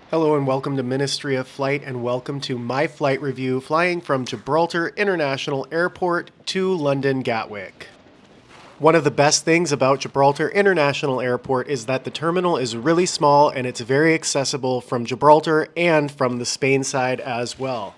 Hello and welcome to Ministry of Flight and welcome to my flight review flying from Gibraltar International Airport to London Gatwick. One of the best things about Gibraltar International Airport is that the terminal is really small and it's very accessible from Gibraltar and from the Spain side as well.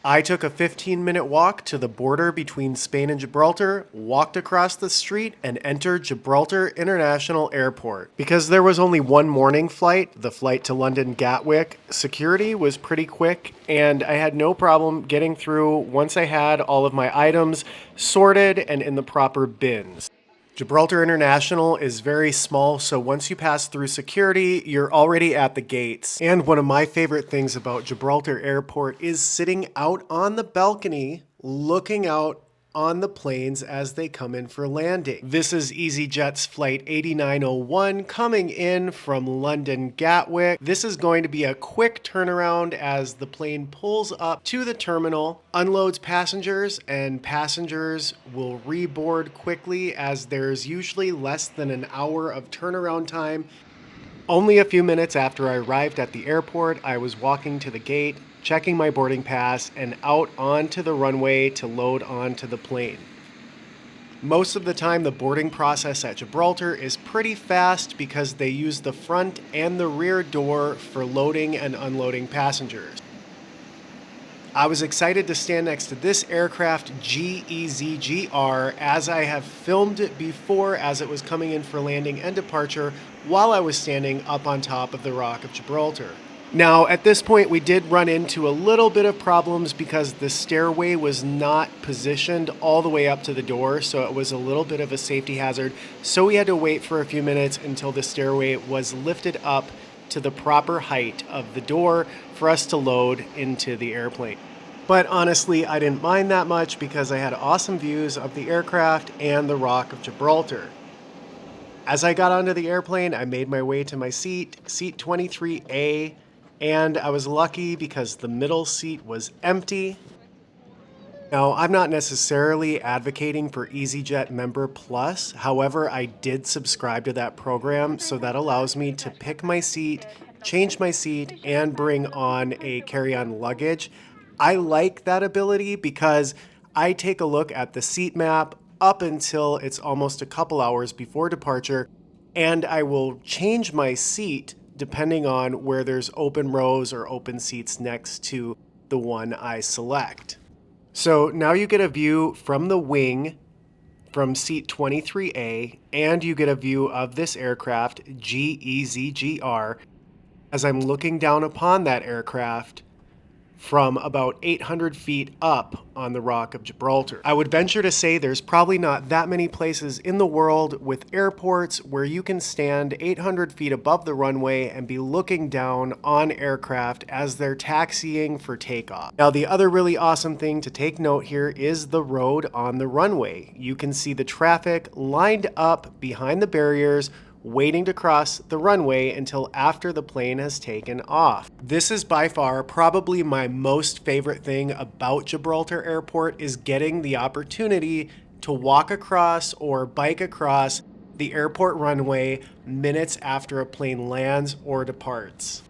I took a 15-minute walk to the border between Spain and Gibraltar, walked across the street, and entered Gibraltar International Airport. Because there was only one morning flight, the flight to London Gatwick, security was pretty quick, and I had no problem getting through once I had all of my items sorted and in the proper bins. Gibraltar International is very small, so once you pass through security, you're already at the gates. And one of my favorite things about Gibraltar Airport is sitting out on the balcony, looking out on the planes as they come in for landing. This is easyJet's flight 8901 coming in from London Gatwick. This is going to be a quick turnaround as the plane pulls up to the terminal, unloads passengers, and passengers will reboard quickly as there's usually less than an hour of turnaround time. Only a few minutes after I arrived at the airport, I was walking to the gate, checking my boarding pass, and out onto the runway to load onto the plane. Most of the time, the boarding process at Gibraltar is pretty fast because they use the front and the rear door for loading and unloading passengers. I was excited to stand next to this aircraft, easyJet, as I have filmed it before as it was coming in for landing and departure while I was standing up on top of the Rock of Gibraltar. Now, at this point, we did run into a little bit of problems because the stairway was not positioned all the way up to the door, so it was a little bit of a safety hazard. So we had to wait for a few minutes until the stairway was lifted up to the proper height of the door for us to load into the airplane. But honestly, I didn't mind that much because I had awesome views of the aircraft and the Rock of Gibraltar. As I got onto the airplane, I made my way to my seat 23A, and I was lucky because the middle seat was empty. Now, I'm not necessarily advocating for easyJet Member Plus. However, I did subscribe to that program, so that allows me to pick my seat, change my seat, and bring on a carry-on luggage. I like that ability because I take a look at the seat map up until it's almost a couple hours before departure, and I will change my seat depending on where there's open rows or open seats next to the one I select. So now you get a view from the wing from seat 23A, and you get a view of this aircraft, easyJet, as I'm looking down upon that aircraft from about 800 feet up on the Rock of Gibraltar. I would venture to say there's probably not that many places in the world with airports where you can stand 800 feet above the runway and be looking down on aircraft as they're taxiing for takeoff. Now, the other really awesome thing to take note here is the road on the runway. You can see the traffic lined up behind the barriers waiting to cross the runway until after the plane has taken off. This is by far probably my most favorite thing about Gibraltar Airport is getting the opportunity to walk across or bike across the airport runway minutes after a plane lands or departs.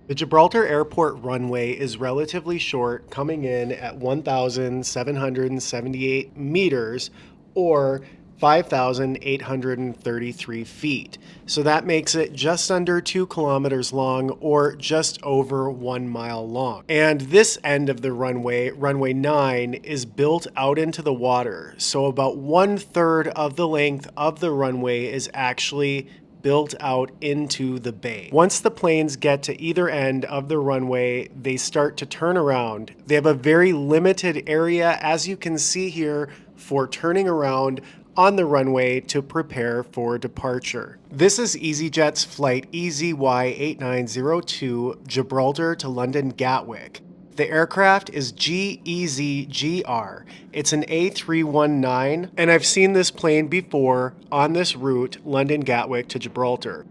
The Gibraltar Airport runway is relatively short, coming in at 1,778 meters or 5,833 feet. So that makes it just under 2 kilometers long or just over 1 mile long. And this end of the runway, runway 9, is built out into the water. So about 1/3 of the length of the runway is actually built out into the bay. Once the planes get to either end of the runway, they start to turn around. They have a very limited area, as you can see here, for turning around on the runway to prepare for departure. This is easyJet's flight EZY8902 Gibraltar to London Gatwick. The aircraft is easyJet. It's an A319, and I've seen this plane before on this route, London Gatwick to Gibraltar.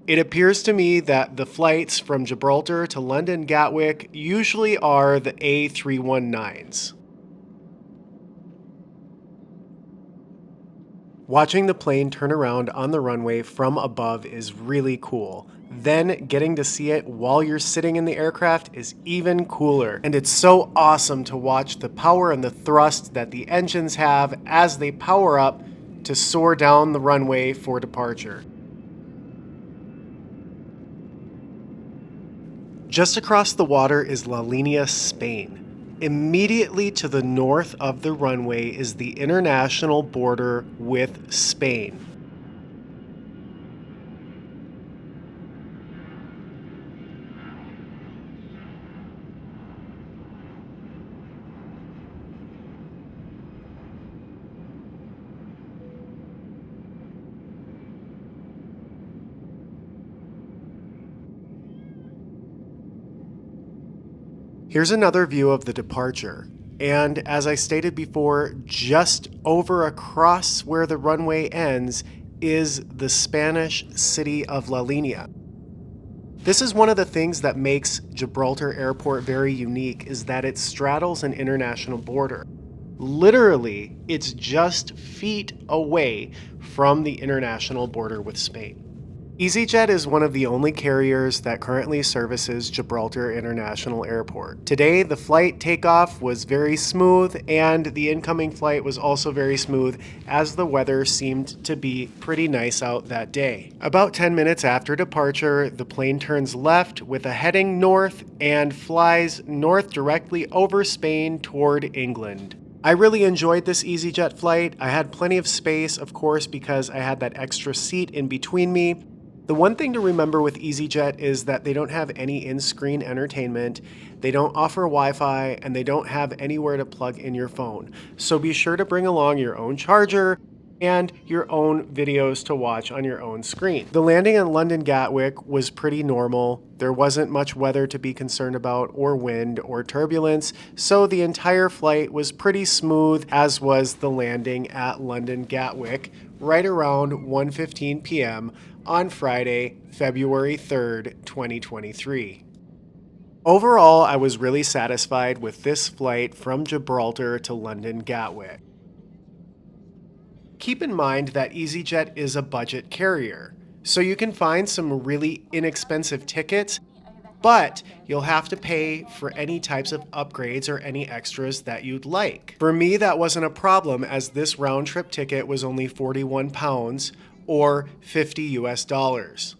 It appears to me that the flights from Gibraltar to London Gatwick usually are the A319s. Watching the plane turn around on the runway from above is really cool. then getting to see it while you're sitting in the aircraft is even cooler. And it's so awesome to watch the power and the thrust that the engines have as they power up to soar down the runway for departure. Just across the water is La Linea, Spain. Immediately to the north of the runway is the international border with Spain. Here's another view of the departure. And as I stated before, just over across where the runway ends is the Spanish city of La Linea. This is one of the things that makes Gibraltar Airport very unique, is that it straddles an international border. Literally, it's just feet away from the international border with Spain. easyJet is one of the only carriers that currently services Gibraltar International Airport. Today, the flight takeoff was very smooth and the incoming flight was also very smooth as the weather seemed to be pretty nice out that day. About 10 minutes after departure, the plane turns left with a heading north and flies north directly over Spain toward England. I really enjoyed this easyJet flight. I had plenty of space, of course, because I had that extra seat in between me. The one thing to remember with easyJet is that they don't have any in-screen entertainment, they don't offer Wi-Fi, and they don't have anywhere to plug in your phone. So be sure to bring along your own charger and your own videos to watch on your own screen. The landing in London Gatwick was pretty normal. There wasn't much weather to be concerned about, or wind, or turbulence, so the entire flight was pretty smooth, as was the landing at London Gatwick right around 1:15 p.m. on Friday, February 3rd, 2023. Overall, I was really satisfied with this flight from Gibraltar to London Gatwick. Keep in mind that easyJet is a budget carrier, so you can find some really inexpensive tickets, but you'll have to pay for any types of upgrades or any extras that you'd like. For me, that wasn't a problem, as this round trip ticket was only £41 or $50 US.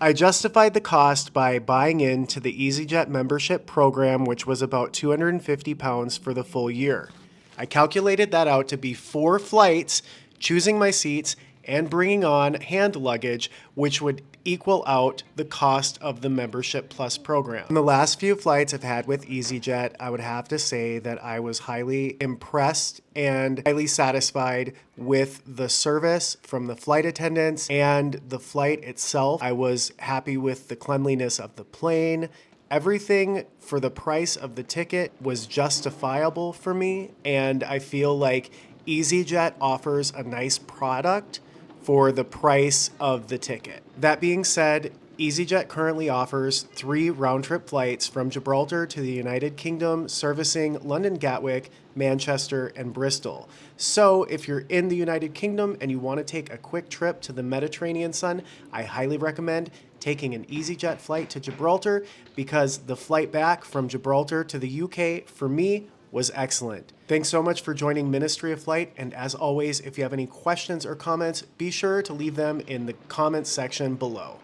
I justified the cost by buying into the easyJet membership program, which was about £250 for the full year. I calculated that out to be 4 flights, choosing my seats, and bringing on hand luggage, which would equal out the cost of the Membership Plus program. In the last few flights I've had with easyJet, I would have to say that I was highly impressed and highly satisfied with the service from the flight attendants and the flight itself. I was happy with the cleanliness of the plane. Everything for the price of the ticket was justifiable for me, and I feel like easyJet offers a nice product for the price of the ticket. That being said, easyJet currently offers 3 round-trip flights from Gibraltar to the United Kingdom, servicing London Gatwick, Manchester, and Bristol. So if you're in the United Kingdom and you want to take a quick trip to the Mediterranean sun, I highly recommend taking an easyJet flight to Gibraltar, because the flight back from Gibraltar to the UK, for me, was excellent. Thanks so much for joining Ministry of Flight, and as always, if you have any questions or comments, be sure to leave them in the comments section below.